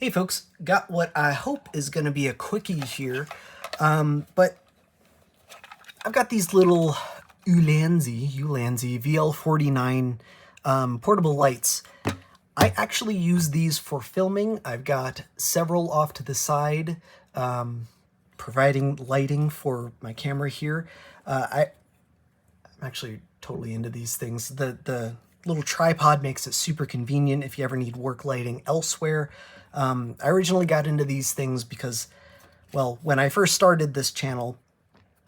Hey folks, got what I hope is going to be a quickie here, but I've got these little Ulanzi VL49 portable lights. I actually use these for filming. I've got several off to the side, providing lighting for my camera here. I'm actually totally into these things. The little tripod makes it super convenient if you ever need work lighting elsewhere. I originally got into these things because, well, when I first started this channel,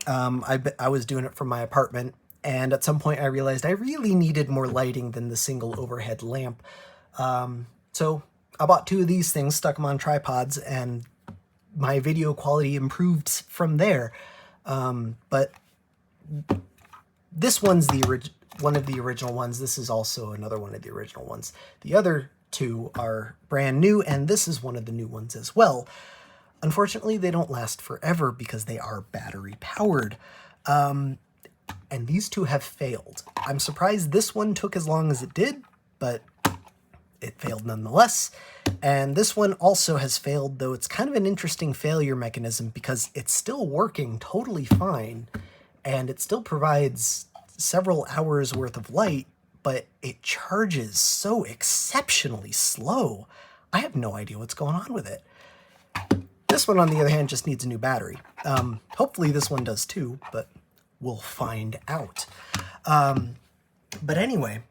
I was doing it from my apartment, and at some point I realized I really needed more lighting than the single overhead lamp. So I bought two of these things, stuck them on tripods, and my video quality improved from there. But this one's one of the original ones. This is also another one of the original ones. The other two are brand new, and this is one of the new ones as well. Unfortunately, they don't last forever because they are battery powered. And these two have failed. I'm surprised this one took as long as it did, but it failed nonetheless. And this one also has failed, though it's kind of an interesting failure mechanism because it's still working totally fine, and it still provides several hours worth of light, but it charges so exceptionally slow. I have no idea what's going on with it. This one, on the other hand, just needs a new battery. Hopefully this one does too, but we'll find out. But anyway,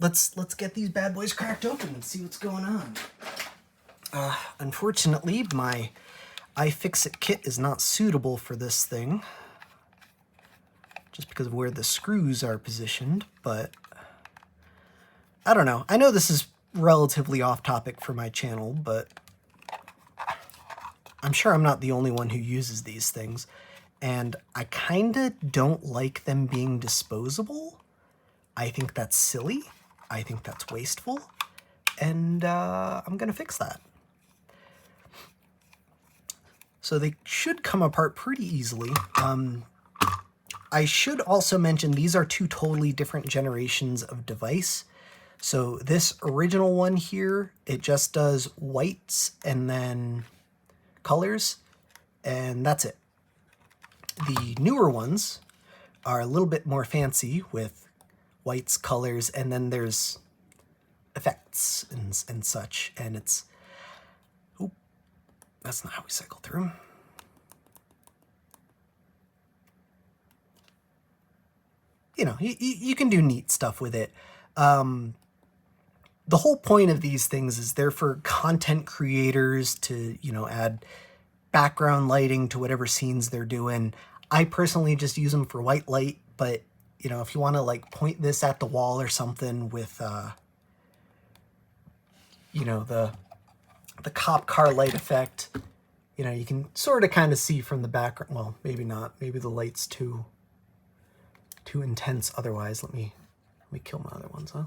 let's get these bad boys cracked open and see what's going on. Unfortunately, my iFixit kit is not suitable for this thing, just because of where the screws are positioned, but I don't know. I know this is relatively off topic for my channel, but I'm sure I'm not the only one who uses these things, and I kinda don't like them being disposable. I think that's silly. I think that's wasteful, and I'm gonna fix that. So they should come apart pretty easily. I should also mention these are two totally different generations of device. So this original one here, it just does whites and then colors, and that's it. The newer ones are a little bit more fancy with whites, colors, and then there's effects and such, and it's... Oh, that's not how we cycle through. You know, you can do neat stuff with it. The whole point of these things is they're for content creators to, you know, add background lighting to whatever scenes they're doing. I personally just use them for white light, but, you know, if you want to, like, point this at the wall or something with, you know, the cop car light effect, you know, you can sort of kind of see from the background. Well, maybe not. Maybe the light's too intense otherwise. Let me kill my other ones, huh?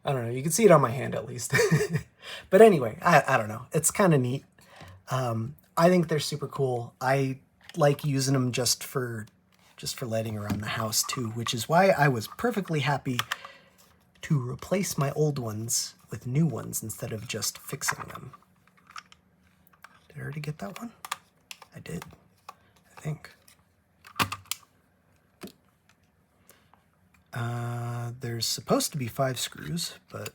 I don't know. You can see it on my hand at least. But anyway, I don't know. It's kind of neat. I think they're super cool. I like using them just for lighting around the house too, which is why I was perfectly happy to replace my old ones with new ones instead of just fixing them. Did I already get that one? I did, I think. There's supposed to be 5 screws, but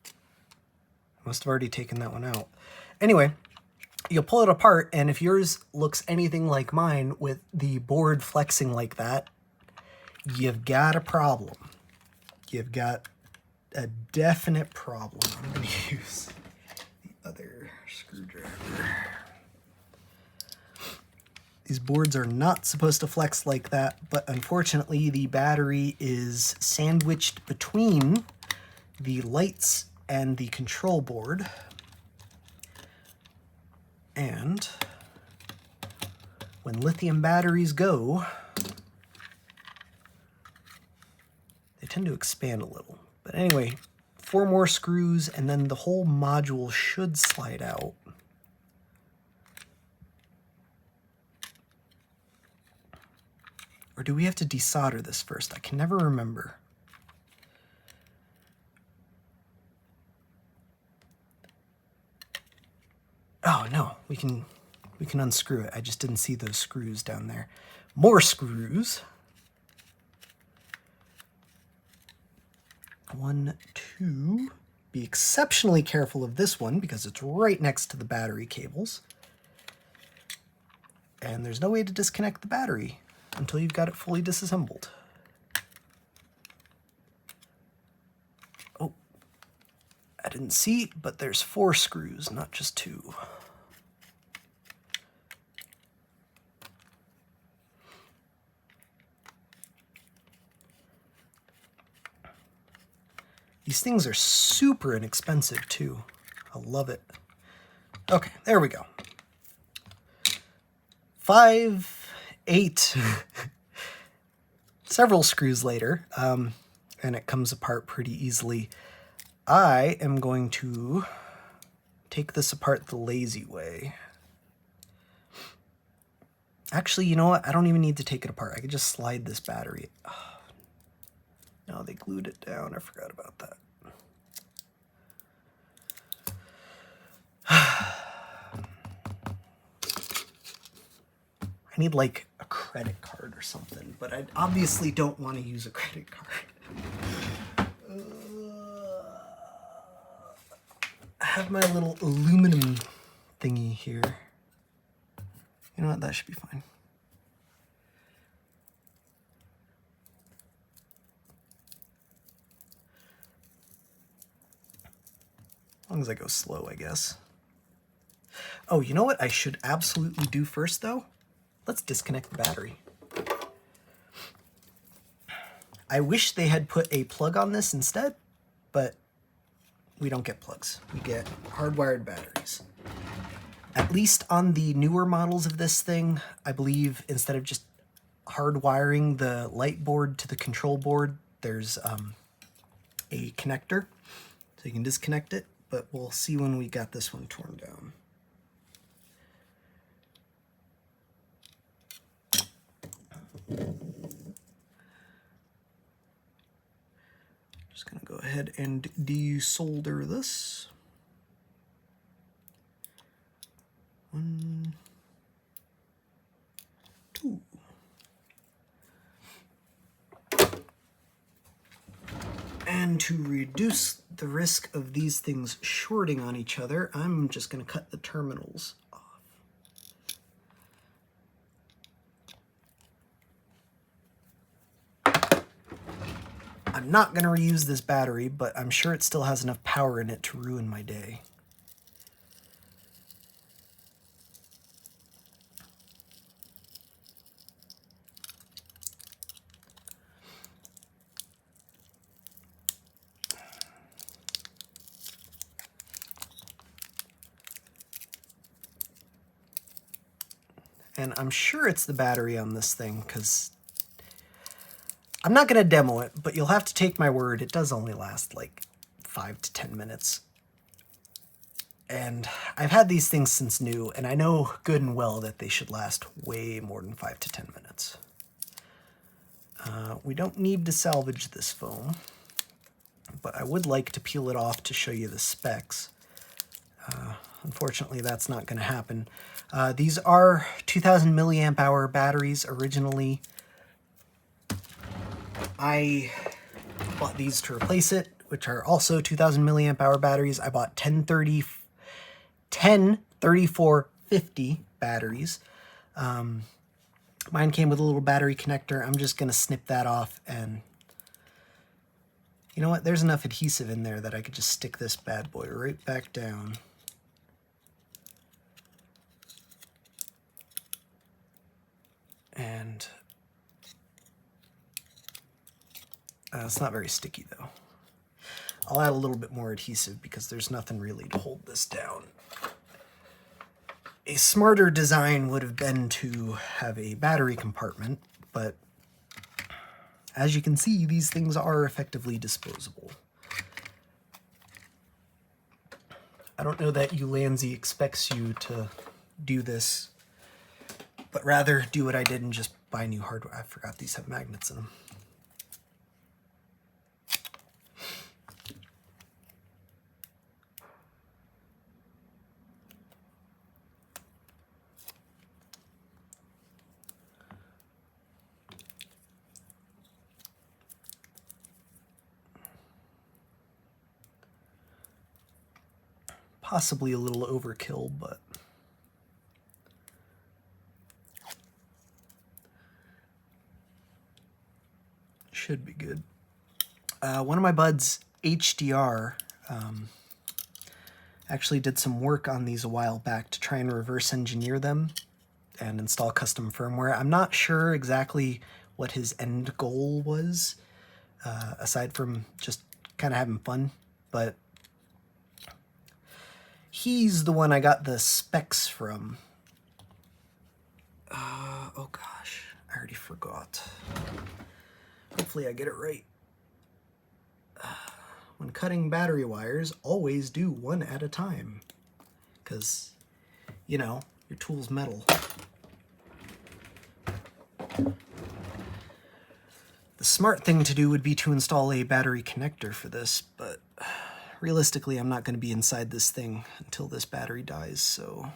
I must have already taken that one out. Anyway, you'll pull it apart, and if yours looks anything like mine with the board flexing like that, you've got a problem. You've got a definite problem. I'm going to use the other screwdriver. These boards are not supposed to flex like that, but unfortunately the battery is sandwiched between the lights and the control board. And when lithium batteries go, they tend to expand a little. But anyway, 4 more screws and then the whole module should slide out. Or do we have to desolder this first? I can never remember. we can unscrew it. I just didn't see those screws down there. More screws. 1, 2. Be exceptionally careful of this one because it's right next to the battery cables. And there's no way to disconnect the battery until you've got it fully disassembled. Oh, I didn't see, but there's 4 screws, not just 2. These things are super inexpensive too. I love it. Okay, there we go. 5, 8, several screws later, and it comes apart pretty easily. I am going to take this apart the lazy way. Actually, you know what? I don't even need to take it apart. I could just slide this battery. Oh, no, they glued it down. I forgot about that. I need like a credit card or something, but I obviously don't want to use a credit card. I have my little aluminum thingy here. You know what? That should be fine. As long as I go slow, I guess. Oh, you know what I should absolutely do first, though? Let's disconnect the battery. I wish they had put a plug on this instead, but we don't get plugs. We get hardwired batteries. At least on the newer models of this thing, I believe instead of just hardwiring the light board to the control board, there's a connector, so you can disconnect it, but we'll see when we got this one torn down. Just gonna go ahead and desolder this. 1, 2. And to reduce the risk of these things shorting on each other, I'm just gonna cut the terminals off. I'm not going to reuse this battery, but I'm sure it still has enough power in it to ruin my day. And I'm sure it's the battery on this thing, because I'm not going to demo it, but you'll have to take my word, it does only last like 5 to 10 minutes. And I've had these things since new, and I know good and well that they should last way more than 5 to 10 minutes. We don't need to salvage this foam, but I would like to peel it off to show you the specs. Unfortunately, that's not going to happen. These are 2,000 milliamp hour batteries originally. I bought these to replace it, which are also 2,000 milliamp hour batteries. I bought 10 3450 batteries. Mine came with a little battery connector. I'm just going to snip that off, and you know what? There's enough adhesive in there that I could just stick this bad boy right back down. And it's not very sticky though. I'll add a little bit more adhesive because there's nothing really to hold this down. A smarter design would have been to have a battery compartment, but as you can see, these things are effectively disposable. I don't know that Ulanzi expects you to do this, but rather do what I did and just buy new hardware. I forgot these have magnets in them. possibly a little overkill, but should be good. One of my buds, HDR, actually did some work on these a while back to try and reverse engineer them and install custom firmware. I'm not sure exactly what his end goal was, aside from just kind of having fun, but he's the one I got the specs from. Oh gosh, I already forgot. Hopefully I get it right. When cutting battery wires, always do one at a time, because, you know, your tool's metal. The smart thing to do would be to install a battery connector for this, but realistically I'm not going to be inside this thing until this battery dies, so...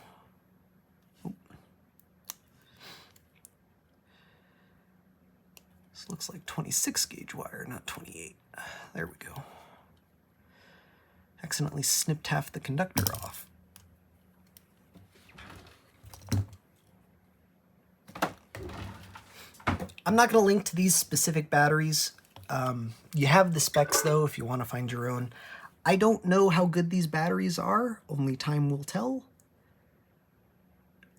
This looks like 26 gauge wire, not 28. There we go. Accidentally snipped half the conductor off. I'm not going to link to these specific batteries. You have the specs, though, if you want to find your own. I don't know how good these batteries are. Only time will tell.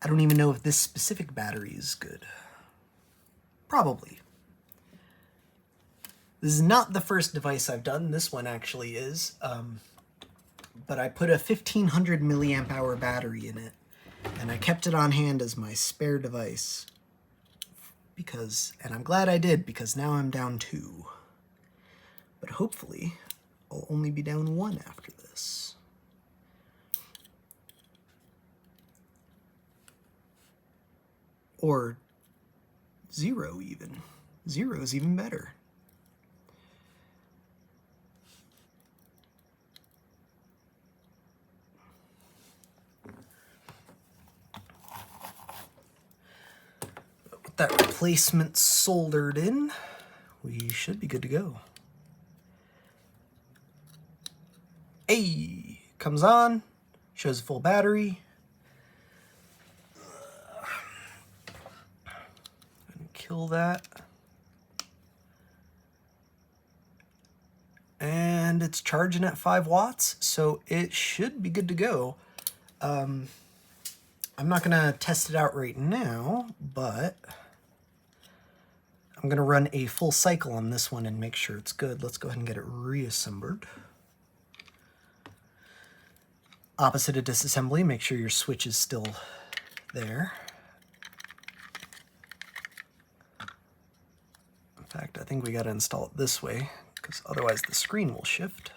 I don't even know if this specific battery is good. Probably. This is not the first device I've done. This one actually is. But I put a 1500 milliamp hour battery in it, and I kept it on hand as my spare device. And I'm glad I did, because now I'm down 2. But hopefully, I'll only be down 1 after this. Or 0 even. 0 is even better. That replacement soldered in, we should be good to go. Hey, comes on, shows a full battery. Kill that. And it's charging at 5 watts, so it should be good to go. I'm not gonna test it out right now, but I'm going to run a full cycle on this one and make sure it's good. Let's go ahead and get it reassembled. Opposite of disassembly, make sure your switch is still there. In fact, I think we got to install it this way, because otherwise the screen will shift.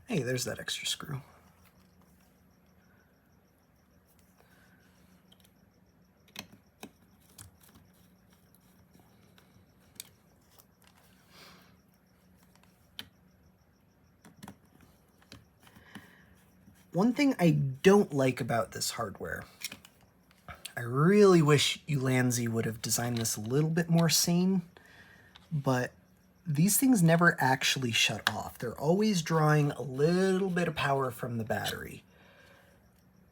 Hey, there's that extra screw. One thing I don't like about this hardware, I really wish Ulanzi would have designed this a little bit more sane, but these things never actually shut off. They're always drawing a little bit of power from the battery.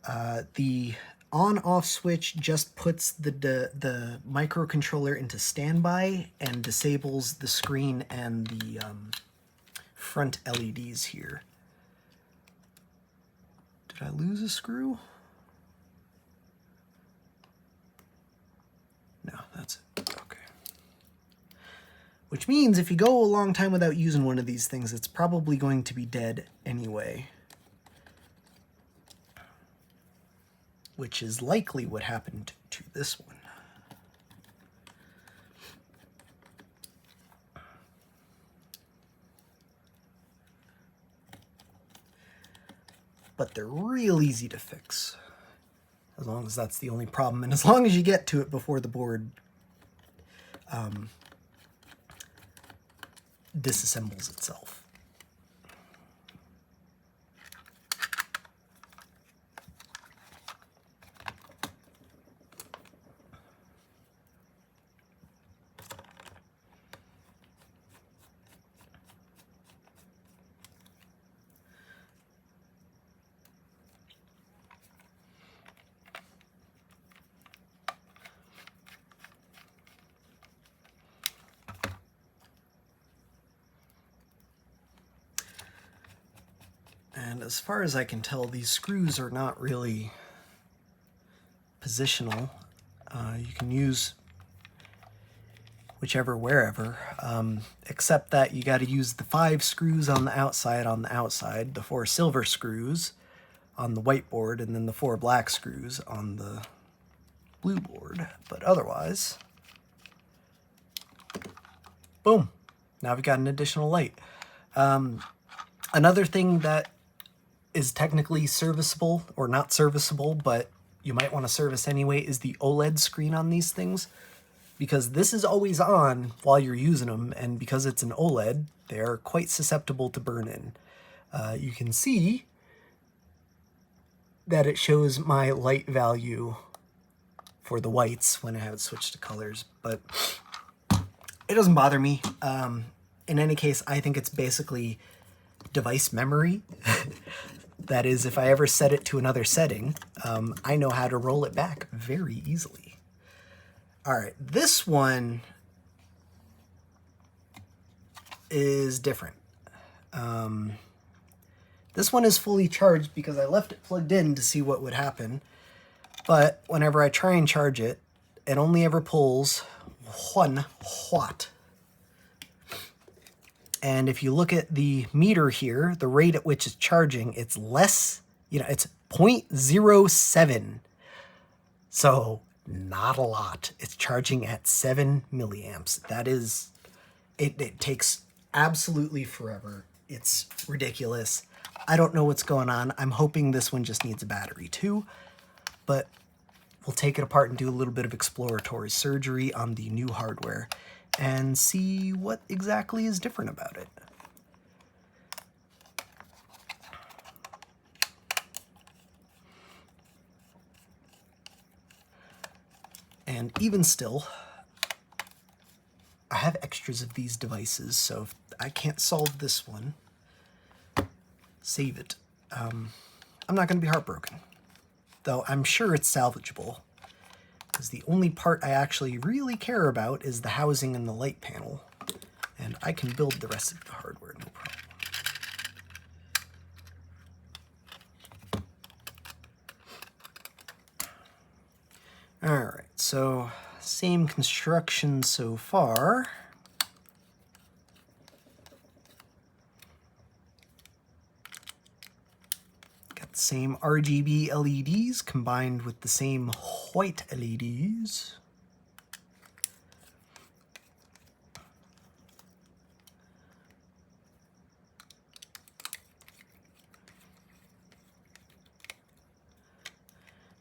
The on-off switch just puts the microcontroller into standby and disables the screen and the front LEDs here. Did I lose a screw? No, that's it. Okay. Which means if you go a long time without using one of these things, it's probably going to be dead anyway. Which is likely what happened to this one. But they're real easy to fix, as long as that's the only problem, and as long as you get to it before the board disassembles itself. And as far as I can tell, these screws are not really positional. You can use whichever, wherever, except that you got to use the 5 screws on the outside, the 4 silver screws on the white board, and then the 4 black screws on the blue board. But otherwise, boom, now we've got an additional light. Another thing that is technically serviceable, or not serviceable, but you might want to service anyway, is the OLED screen on these things. Because this is always on while you're using them, and because it's an OLED, they're quite susceptible to burn-in. You can see that it shows my light value for the whites when I have it switched to colors, but it doesn't bother me. In any case, I think it's basically device memory. That is, if I ever set it to another setting, I know how to roll it back very easily. All right, this one is different. This one is fully charged because I left it plugged in to see what would happen. But whenever I try and charge it, it only ever pulls 1 watt. And if you look at the meter here, the rate at which it's charging, it's less, it's 0.07. So not a lot. It's charging at 7 milliamps. That is, it takes absolutely forever. It's ridiculous. I don't know what's going on. I'm hoping this one just needs a battery too, but we'll take it apart and do a little bit of exploratory surgery on the new hardware and see what exactly is different about it. And even still, I have extras of these devices, so if I can't solve this one, save it. I'm not going to be heartbroken, though I'm sure it's salvageable, because the only part I actually really care about is the housing and the light panel, and I can build the rest of the hardware, no problem. Alright, so same construction so far. Got the same RGB LEDs combined with the same white LEDs.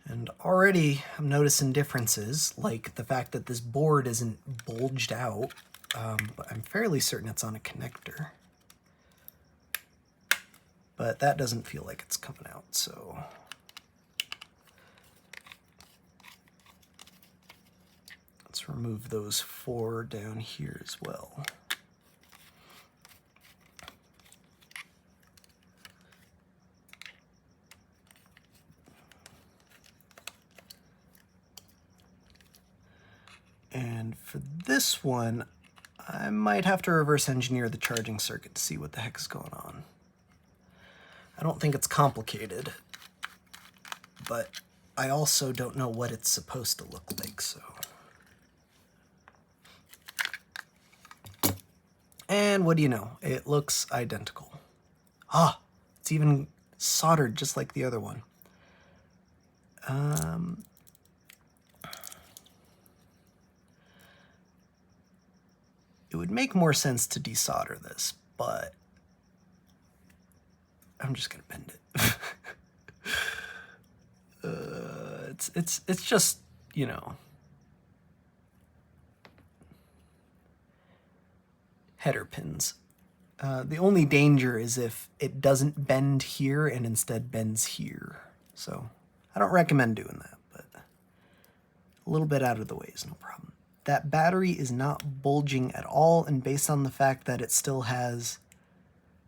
And already I'm noticing differences, like the fact that this board isn't bulged out, but I'm fairly certain it's on a connector. But that doesn't feel like it's coming out, so... let's remove those 4 down here as well. And for this one, I might have to reverse engineer the charging circuit to see what the heck is going on. I don't think it's complicated, but I also don't know what it's supposed to look like, so. And what do you know? It looks identical. Ah, it's even soldered just like the other one. It would make more sense to desolder this, but I'm just gonna bend it. It's just, you know, header pins. The only danger is if it doesn't bend here and instead bends here. So I don't recommend doing that, but a little bit out of the way is no problem. That battery is not bulging at all, and based on the fact that it still has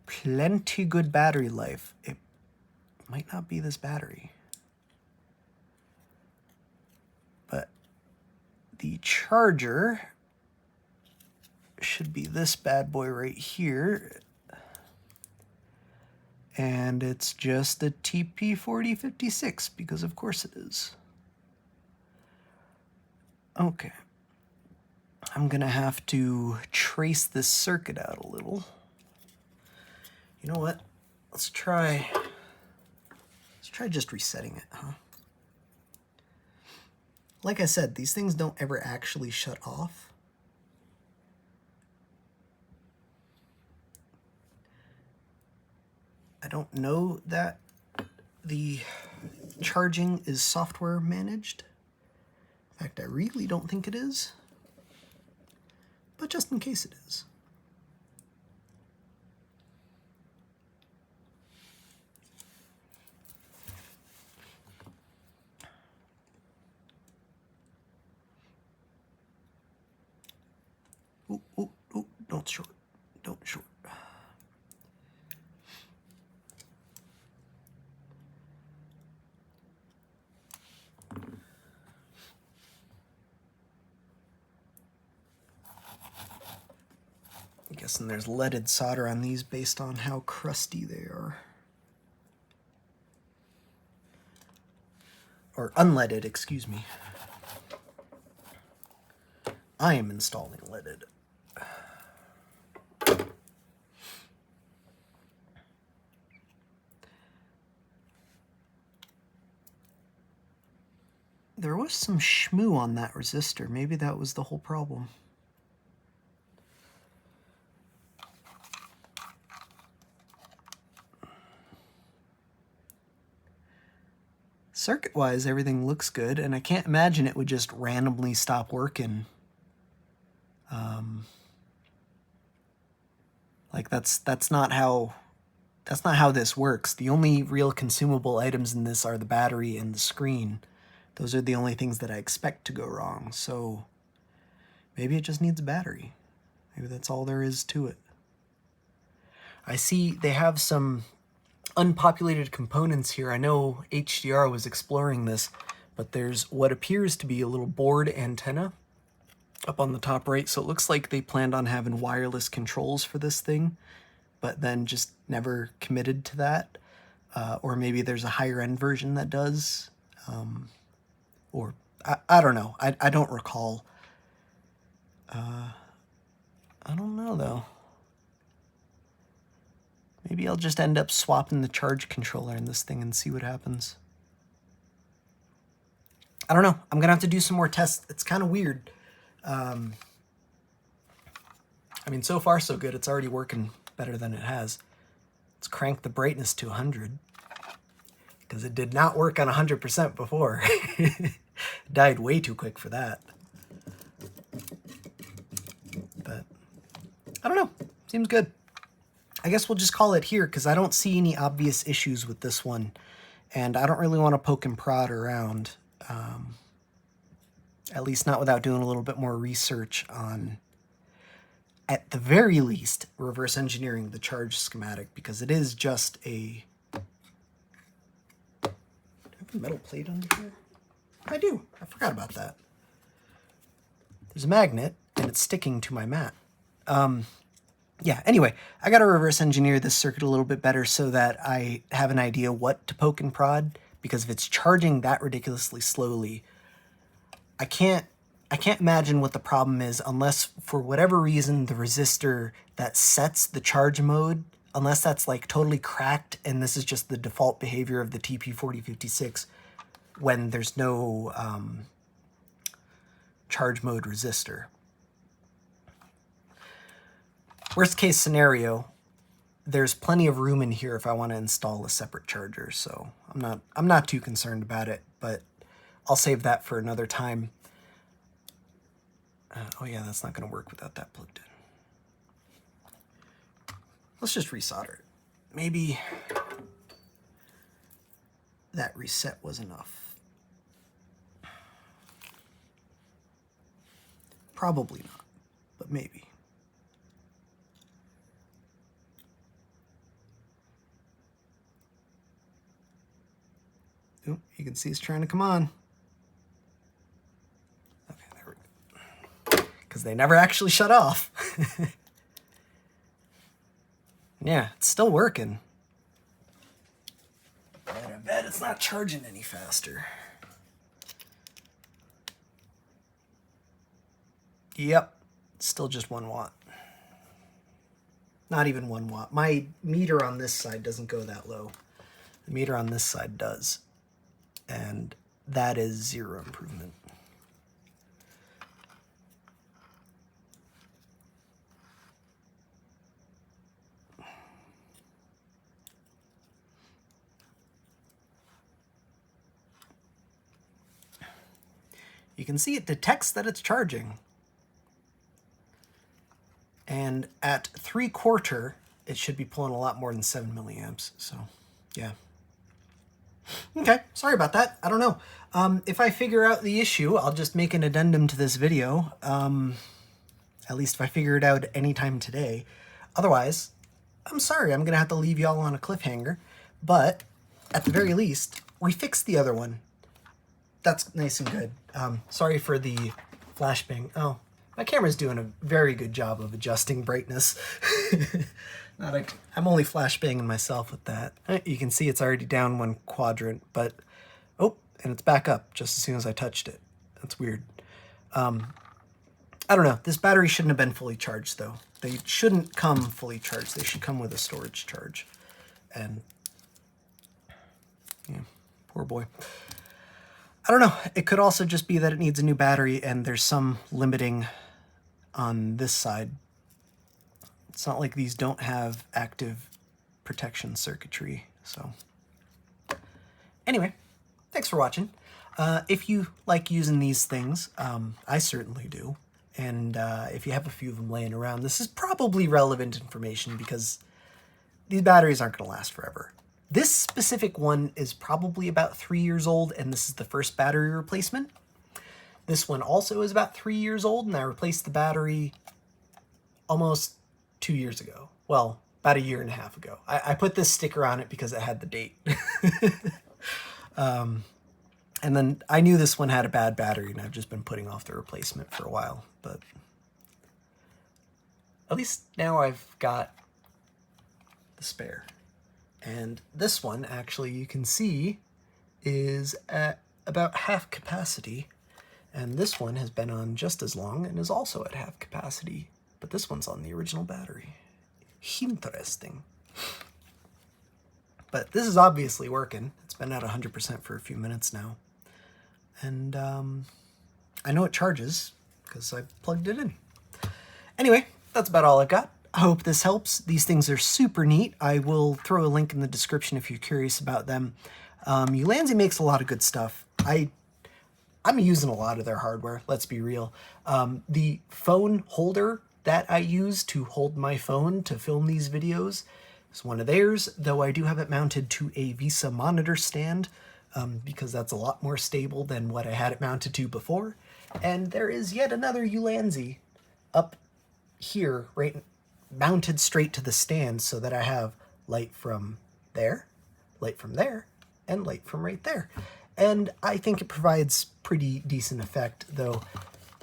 plenty good battery life, it might not be this battery. But the charger should be this bad boy right here. And it's just a TP4056, because of course it is. Okay. I'm gonna have to trace this circuit out a little. You know what? Let's try just resetting it, huh? Like I said, these things don't ever actually shut off. I don't know that the charging is software managed. In fact, I really don't think it is. But just in case it is. Ooh, ooh, ooh, don't short. Don't short. I'm guessing there's leaded solder on these based on how crusty they are. Or unleaded, excuse me. I am installing leaded. There was some shmoo on that resistor. Maybe that was the whole problem. Circuit-wise, everything looks good, and I can't imagine it would just randomly stop working. Like that's not how this works. The only real consumable items in this are the battery and the screen. Those are the only things that I expect to go wrong. So maybe it just needs a battery. Maybe that's all there is to it. I see they have some unpopulated components here. I know HDR was exploring this, but there's what appears to be a little board antenna up on the top right. So it looks like they planned on having wireless controls for this thing, but then just never committed to that. Or maybe there's a higher end version that does. Or I don't know. I don't recall. I don't know though. Maybe I'll just end up swapping the charge controller in this thing and see what happens. I don't know. I'm gonna have to do some more tests. It's kind of weird. I mean, so far so good. It's already working better than it has. Let's crank the brightness to 100. Because it did not work on 100% before. It died way too quick for that. But I don't know. Seems good. I guess we'll just call it here because I don't see any obvious issues with this one. And I don't really want to poke and prod around. At least not without doing a little bit more research on, at the very least, reverse engineering the charge schematic, because it is just a... Do I have a metal plate under here? I do. I forgot about that. There's a magnet, and it's sticking to my mat. Yeah, anyway, I got to reverse engineer this circuit a little bit better so that I have an idea what to poke and prod, because if it's charging that ridiculously slowly, I can't imagine what the problem is unless, for whatever reason, the resistor that sets the charge mode, unless that's like totally cracked and this is just the default behavior of the TP4056 when there's no charge mode resistor. Worst case scenario, there's plenty of room in here if I want to install a separate charger, so I'm not too concerned about it, but I'll save that for another time. Oh yeah, that's not going to work without that plugged in. Let's just resolder it. Maybe that reset was enough. Probably not, but maybe. Ooh, you can see it's trying to come on. Okay, there we go. Because they never actually shut off. Yeah, it's still working. bet it's not charging any faster. Yep, still just 1 watt. Not even 1 watt. My meter on this side doesn't go that low. The meter on this side does. And that is 0 improvement. You can see it detects that it's charging. And at 3/4, it should be pulling a lot more than 7 milliamps. So, yeah. Okay, sorry about that. I don't know. If I figure out the issue, I'll just make an addendum to this video. At least if I figure it out anytime today. Otherwise, I'm sorry. I'm going to have to leave y'all on a cliffhanger. But at the very least, we fixed the other one. That's nice and good. Sorry for the flashbang. Oh, my camera's doing a very good job of adjusting brightness. I'm only flashbanging myself with that. You can see it's already down 1 quadrant, but oh, and it's back up just as soon as I touched it. That's weird. I don't know. This battery shouldn't have been fully charged, though. They shouldn't come fully charged. They should come with a storage charge. And yeah, poor boy. I don't know. It could also just be that it needs a new battery and there's some limiting on this side. It's not like these don't have active protection circuitry. So anyway, thanks for watching. If you like using these things, I certainly do. And if you have a few of them laying around, this is probably relevant information because these batteries aren't going to last forever. This specific one is probably about 3 years old, and this is the first battery replacement. This one also is about 3 years old, and I replaced the battery almost 2 years ago. Well, about 1.5 years ago. I put this sticker on it because it had the date. And then I knew this one had a bad battery, and I've just been putting off the replacement for a while. But at least now I've got the spare. And this one, actually, you can see, is at about half capacity. And this one has been on just as long and is also at half capacity. But this one's on the original battery. Interesting. But this is obviously working. It's been at 100% for a few minutes now. And I know it charges because I plugged it in. Anyway, that's about all I've got. I hope this helps. These things are super neat. I will throw a link in the description if you're curious about them. Ulanzi makes a lot of good stuff. I'm using a lot of their hardware, let's be real. The phone holder that I use to hold my phone to film these videos is one of theirs, though I do have it mounted to a Visa monitor stand because that's a lot more stable than what I had it mounted to before. And there is yet another Ulanzi up here, right, mounted straight to the stand so that I have light from there, light from there, and light from right there. And I think it provides pretty decent effect, though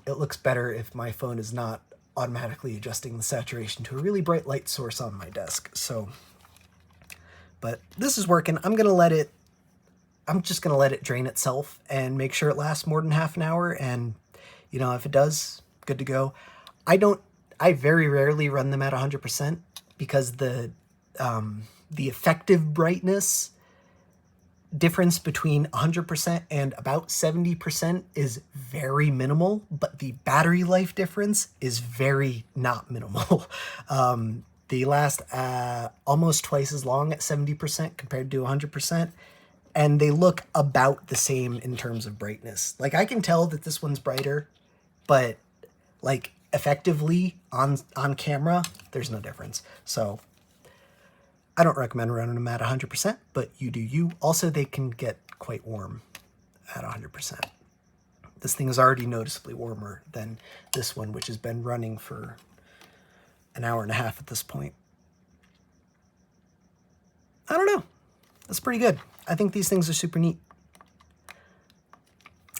it looks better if my phone is not automatically adjusting the saturation to a really bright light source on my desk. So, but this is working. I'm just gonna let it drain itself and make sure it lasts more than half an hour. And you know, if it does, good to go. I very rarely run them at 100% because the effective brightness difference between 100% and about 70% is very minimal, but the battery life difference is very not minimal. They last almost twice as long at 70% compared to 100%, and they look about the same in terms of brightness. Like, I can tell that this one's brighter, but like effectively on camera, there's no difference. So I don't recommend running them at 100%, but you do you. Also, they can get quite warm at 100%. This thing is already noticeably warmer than this one, which has been running for 1.5 hours at this point. I don't know. That's pretty good. I think these things are super neat.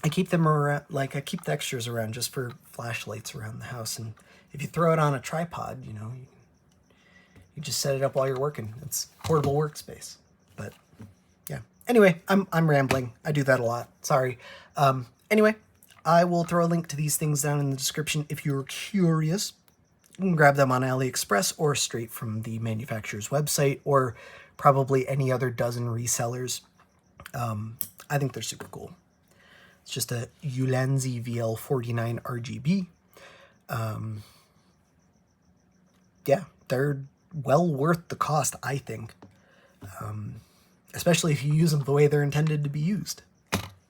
I keep them around, like I keep the extras around just for flashlights around the house. And if you throw it on a tripod, you know, you just set it up while you're working. It's portable workspace. But yeah, Anyway, I'm rambling. I do that a lot. Sorry. Anyway, I will throw a link to these things down in the description if you're curious. You can grab them on AliExpress or straight from the manufacturer's website, or probably any other dozen resellers. I think they're super cool. It's just a Ulanzi VL49 RGB. Yeah, they're well worth the cost, I think. Especially if you use them the way they're intended to be used.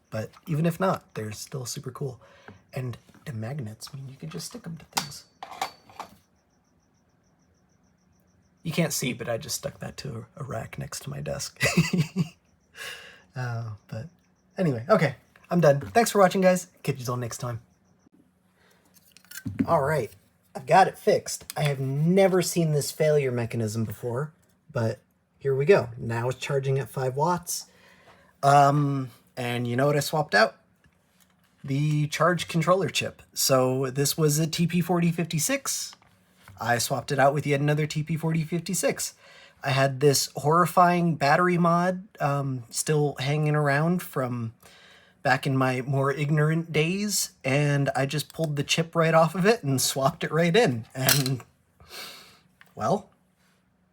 But even if not, they're still super cool. And the magnets, I mean, you can just stick them to things. You can't see, but I just stuck that to a rack next to my desk. But anyway, okay, I'm done. Thanks for watching, guys. Catch you all next time. All right, I've got it fixed. I have never seen this failure mechanism before, but here we go. Now it's charging at 5 watts. And you know what I swapped out? The charge controller chip. So this was a TP4056. I swapped it out with yet another TP4056. I had this horrifying battery mod still hanging around from back in my more ignorant days, and I just pulled the chip right off of it and swapped it right in. And, well,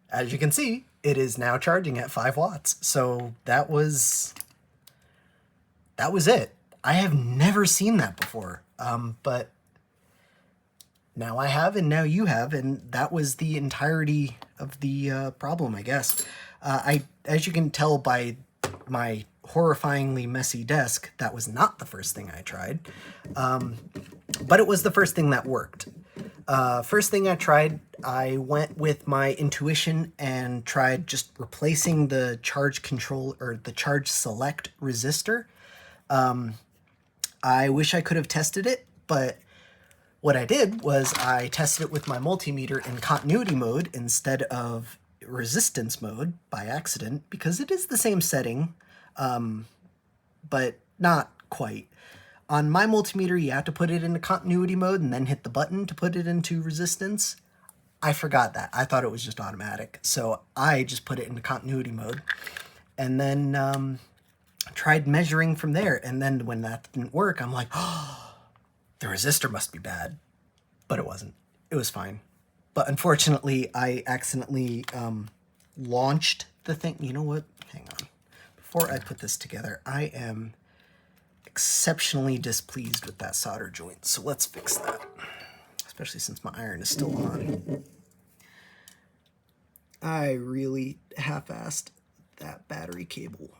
as you can see, it is now charging at 5 watts. So that was it. I have never seen that before, but now I have, and now you have, and that was the entirety of the problem, I guess. As you can tell by my horrifyingly messy desk, that was not the first thing I tried, but it was the first thing that worked. First thing I tried, I went with my intuition and tried just replacing the charge control, or the charge select resistor. I wish I could have tested it, but what I did was I tested it with my multimeter in continuity mode instead of resistance mode by accident, because it is the same setting, but not quite. On my multimeter, you have to put it into continuity mode and then hit the button to put it into resistance. I forgot that. I thought it was just automatic. So I just put it into continuity mode and then tried measuring from there. And then when that didn't work, I'm like, oh, the resistor must be bad. But it wasn't. It was fine. But unfortunately, I accidentally launched the thing. You know what? Hang on. Before I put this together, I am exceptionally displeased with that solder joint. So let's fix that. Especially since my iron is still on. I really half-assed that battery cable.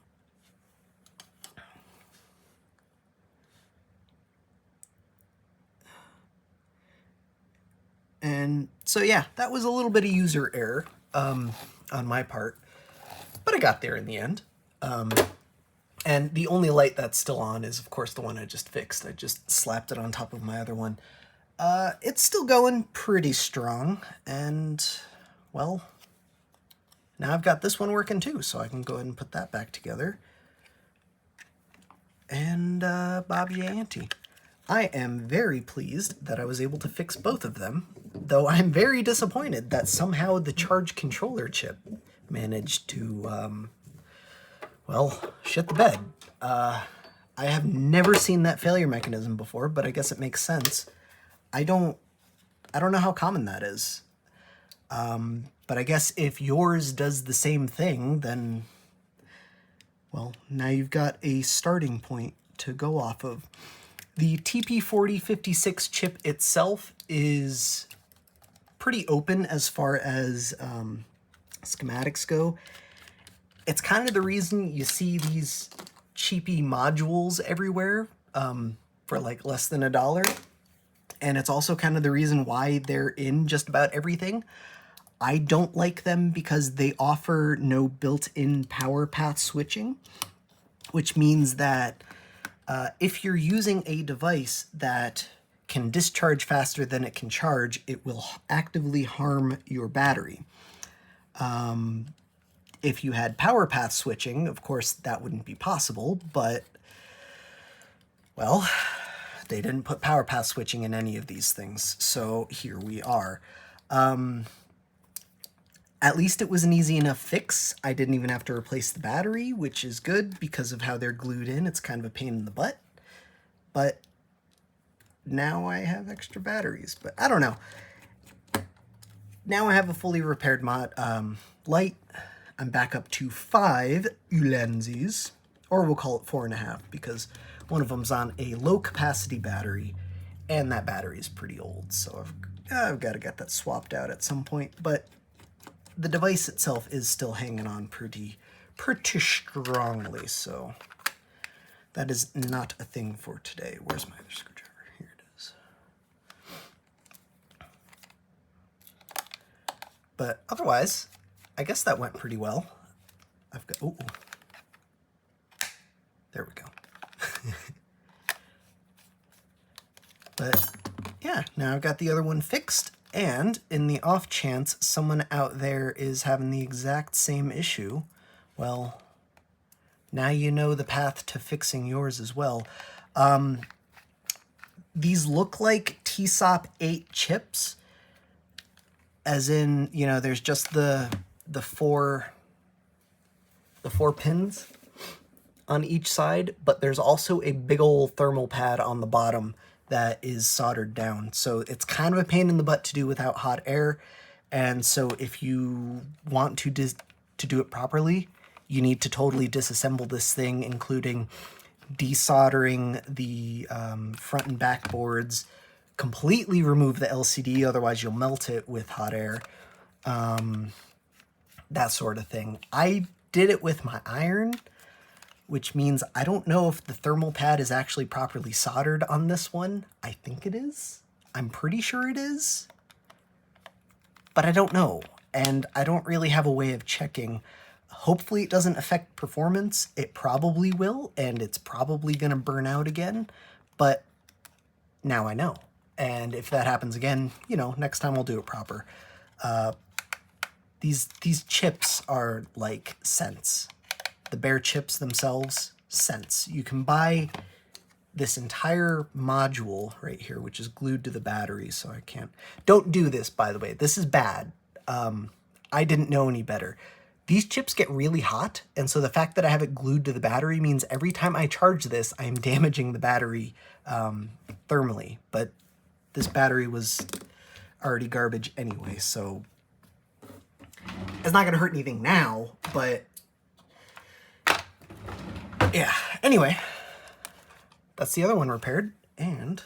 And so, yeah, that was a little bit of user error on my part, but I got there in the end. And the only light that's still on is, of course, the one I just fixed. I just slapped it on top of my other one. It's still going pretty strong, and, well, now I've got this one working too, so I can go ahead and put that back together. And Bobby Auntie. I am very pleased that I was able to fix both of them, though I'm very disappointed that somehow the charge controller chip managed to, well, shit the bed. I have never seen that failure mechanism before, but I guess it makes sense. I don't know how common that is. But I guess if yours does the same thing, then, well, now you've got a starting point to go off of. The TP4056 chip itself is pretty open as far as schematics go. It's kind of the reason you see these cheapy modules everywhere for like less than $1. And it's also kind of the reason why they're in just about everything. I don't like them because they offer no built-in power path switching, which means that if you're using a device that can discharge faster than it can charge, it will actively harm your battery. If you had power path switching, of course, that wouldn't be possible, but, well, they didn't put power path switching in any of these things, so here we are. At least it was an easy enough fix. I didn't even have to replace the battery, which is good because of how they're glued in. It's kind of a pain in the butt. But now I have extra batteries. But I don't know. Now I have a fully repaired light. I'm back up to 5 Ulanzis, or we'll call it 4.5 because one of them's on a low capacity battery, and that battery is pretty old, so I've got to get that swapped out at some point. But the device itself is still hanging on pretty strongly, so that is not a thing for today. Where's my other screwdriver? Here it is. But otherwise, I guess that went pretty well. I've got, oh, there we go. But yeah, now I've got the other one fixed, and in the off chance someone out there is having the exact same issue, well, now you know the path to fixing yours as well. These look like TSOP 8 chips, as in, you know, there's just the four pins on each side, but there's also a big old thermal pad on the bottom that is soldered down. So it's kind of a pain in the butt to do without hot air. And so if you want to do it properly, you need to totally disassemble this thing, including desoldering the front and back boards, completely remove the LCD, otherwise you'll melt it with hot air, that sort of thing. I did it with my iron, which means I don't know if the thermal pad is actually properly soldered on this one. I think it is. I'm pretty sure it is. But I don't know, and I don't really have a way of checking. Hopefully it doesn't affect performance. It probably will, and it's probably going to burn out again, but now I know. And if that happens again, you know, next time I'll do it proper. These chips are like cents. The bare chips themselves, cents. You can buy this entire module right here, which is glued to the battery, so I can't... Don't do this, by the way. This is bad. I didn't know any better. These chips get really hot, and so the fact that I have it glued to the battery means every time I charge this, I am damaging the battery thermally. But this battery was already garbage anyway, so it's not going to hurt anything now, but yeah. Anyway, that's the other one repaired, and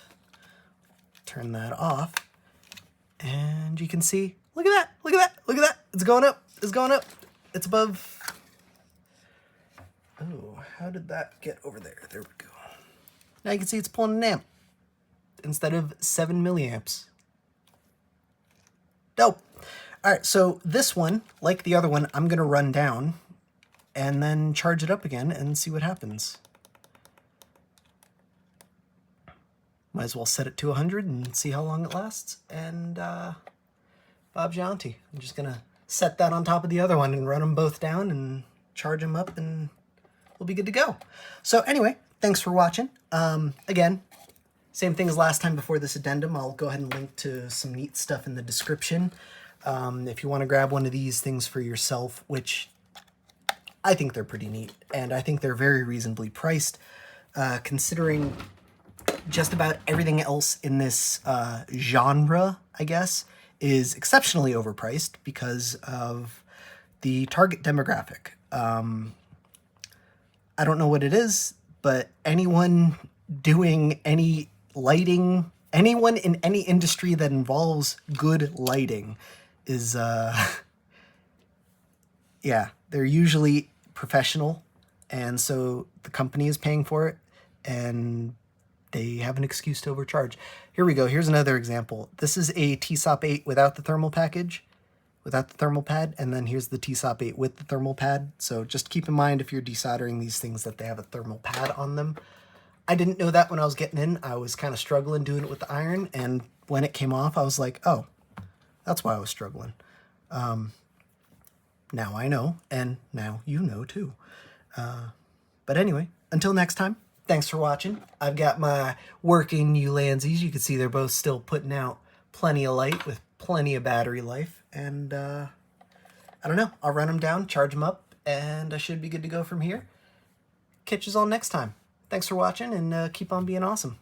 turn that off, and you can see, look at that, look at that, look at that. It's going up, it's going up. It's above. Oh, how did that get over there? There we go. Now you can see it's pulling an amp instead of 7 milliamps. Dope. All right, so this one, like the other one, I'm going to run down and then charge it up again and see what happens. Might as well set it to 100 and see how long it lasts. And Bob's your auntie. I'm just going to set that on top of the other one and run them both down and charge them up, and we'll be good to go. So anyway, thanks for watching. Again, same thing as last time before this addendum. I'll go ahead and link to some neat stuff in the description. If you want to grab one of these things for yourself, which I think they're pretty neat, and I think they're very reasonably priced, considering just about everything else in this genre, I guess, is exceptionally overpriced because of the target demographic. I don't know what it is, but anyone doing any lighting, anyone in any industry that involves good lighting is, yeah, they're usually professional, and so the company is paying for it, and they have an excuse to overcharge. Here we go. Here's another example. This is a TSOP 8 without the thermal package, without the thermal pad, and then here's the TSOP 8 with the thermal pad. So just keep in mind if you're desoldering these things that they have a thermal pad on them. I didn't know that when I was getting in. I was kind of struggling doing it with the iron, and when it came off, I was like, oh, that's why I was struggling. Now I know, and now you know too. But anyway, until next time, thanks for watching. I've got my working Ulanzis. You can see they're both still putting out plenty of light with plenty of battery life. And I don't know. I'll run them down, charge them up, and I should be good to go from here. Catch us all next time. Thanks for watching, and keep on being awesome.